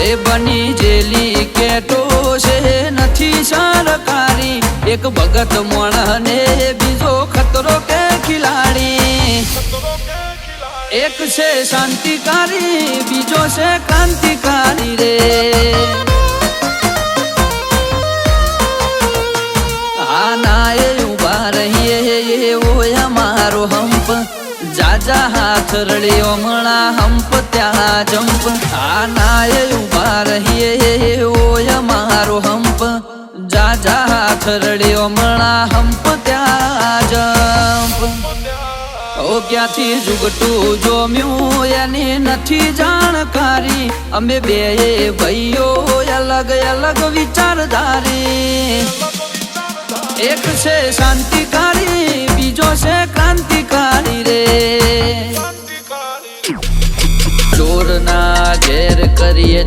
એ બની જેલી કેટો છે નથી સરકારી એક ભગત મોણને બીજો ખતરો કે ખિલાડી એક છે શાંતિકારી બીજો છે ક્રાંતિકારી રે આના એ ઉભા રહીએ એવો અમારો હંપ જાજા હાથ રળ્યો મણા હંપ ત્યાં જંપ આના એ ઉભા રહીએ એવો અમારો હંપ જાજા હાથ રળ્યો મણા હંપ ત્યાં જંપ ઓ ક્યાંથી જુગટું જોમ્યું એની નથી જાણકારી અમે બે ભાઈઓ અલગ અલગ વિચારધારી એક છે શાંતિકારી બીજો છે ક્રાંતિકારી રે ચોરના ઘેર કરીએ